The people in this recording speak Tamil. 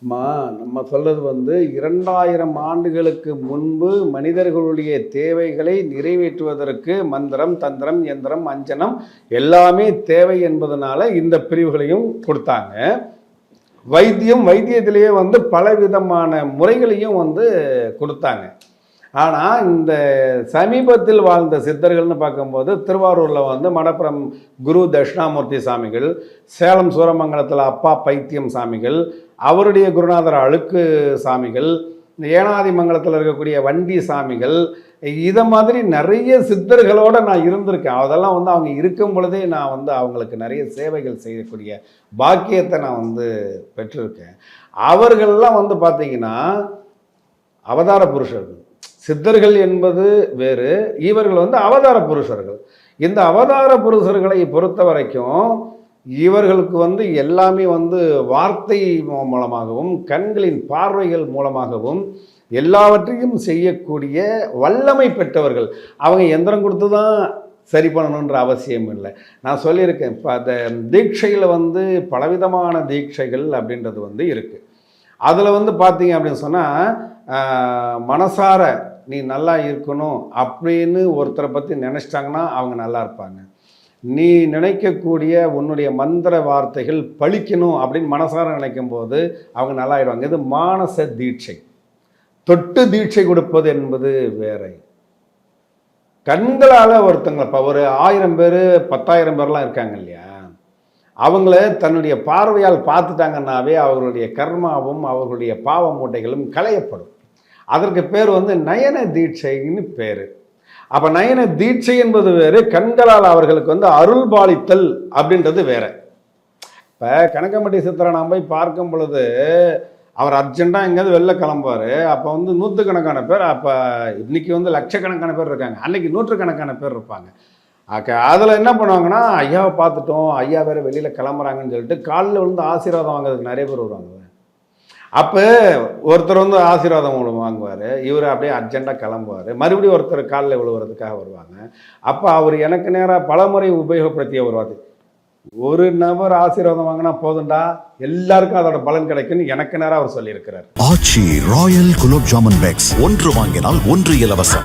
அம்மா, நம்ம சொல்றது 2000 ஆண்டுகளுக்கு முன்பு மனிதர்களுடைய தேவைகளை நிறைவேற்றுவதற்கு மந்திரம், தந்திரம், யந்திரம், அஞ்சனம் எல்லாமே தேவை என்பதனால இந்த பிரிவுகளையும் கொடுத்தாங்க. வைத்தியத்திலேயே பலவிதமான முறைகளையும் கொடுத்தாங்க. ஆனால் இந்த சமீபத்தில் வாழ்ந்த சித்தர்கள்னு பார்க்கும்போது திருவாரூரில் மடப்புறம் குரு தட்சிணாமூர்த்தி சாமிகள், சேலம் சூரமங்கலத்தில் அப்பா பைத்தியம் சாமிகள், அவருடைய குருநாதர் அழுக்கு சாமிகள், ஏனாதிமங்கலத்தில் இருக்கக்கூடிய வண்டி சாமிகள், இதை மாதிரி நிறைய சித்தர்களோடு நான் இருந்திருக்கேன். அதெல்லாம் அவங்க இருக்கும் பொழுதே நான் அவங்களுக்கு நிறைய சேவைகள் செய்யக்கூடிய பாக்கியத்தை நான் பெற்றிருக்கேன். அவர்கள்லாம் பார்த்தீங்கன்னா அவதார புருஷர்கள். சித்தர்கள் என்பது வேறு, இவர்கள் அவதார புருஷர்கள். இந்த அவதார புருஷர்களை பொறுத்த வரைக்கும் இவர்களுக்கு எல்லாமே வார்த்தை மூலமாகவும் கண்களின் பார்வைகள் மூலமாகவும் எல்லாவற்றையும் செய்யக்கூடிய வல்லமை பெற்றவர்கள். அவங்க எந்திரம் கொடுத்து தான் சரி பண்ணணுன்ற அவசியம் இல்லை. நான் சொல்லியிருக்கேன், இப்போ அந்த தீட்சையில் பலவிதமான தீட்சைகள் அப்படின்றது இருக்குது. அதில் பார்த்தீங்க அப்படின்னு சொன்னால் மனசார நீ நல்லா இருக்கணும் அப்படின்னு ஒருத்தரை பற்றி நினச்சிட்டாங்கன்னா அவங்க நல்லா இருப்பாங்க. நீ நினைக்கக்கூடிய உன்னுடைய மந்திர வார்த்தைகள் பழிக்கணும் அப்படின்னு மனசார நினைக்கும் போது அவங்க நல்லா ஆயிடுவாங்க. இது மானச தீட்சை. தொட்டு தீட்சை கொடுப்பது என்பது வேற. கண்களால் ஒருத்தங்களை இப்போ ஒரு 1000 பேர் 10,000 பேர்லாம் இருக்காங்க இல்லையா, அவங்கள தன்னுடைய பார்வையால் பார்த்துட்டாங்கன்னாவே அவர்களுடைய கர்மாவும் அவர்களுடைய பாவ மூட்டைகளும் களையப்படும். அதற்கு பேர் நயன தீட்சைன்னு பேர். அப்போ நயன தீட்சை என்பது வேறு, கண்களால் அவர்களுக்கு அருள் பாலித்தல் அப்படின்றது வேற. இப்போ கனகம்பட்டி சித்தரை நாம் போய் பார்க்கும் பொழுது அவர் அர்ஜென்ட்டாக எங்கேயாவது வெளில கிளம்புவார். அப்போ நூற்றுக்கணக்கான பேர், அப்போ இன்றைக்கி லட்சக்கணக்கான பேர் இருக்காங்க, அன்றைக்கி நூற்றுக்கணக்கான பேர் இருப்பாங்க. அதில் என்ன பண்ணுவாங்கன்னா, ஐயாவை பார்த்துட்டோம், ஐயா வேறு வெளியில் கிளம்புறாங்கன்னு சொல்லிட்டு காலில் ஆசீர்வாதம் வாங்குறதுக்கு நிறைய பேர் வருவாங்க. அப்போ ஒருத்தர் ஆசீர்வாதம் வாங்குவார், இவர் அப்படியே அர்ஜென்ட்டாக கிளம்புவார், மறுபடியும் ஒருத்தர் காலில் விழுவுறதுக்காக வருவாங்க. அப்போ அவர் எனக்கு நேராக பலமுறை உபயோகப்படுத்திய ஒரு வார்த்தை, ஒரு நபர் ஆசீர்வாதம் வாங்கினா போதுண்டா, எல்லாருக்கும் அதோட பலன் கிடைக்குன்னு எனக்கு நேராக அவர் சொல்லியிருக்கிறார். ஆச்சி ராயல் குலோப் ஜாமுன் பேக்ஸ், ஒன்று வாங்கினால் ஒன்று இலவசம்.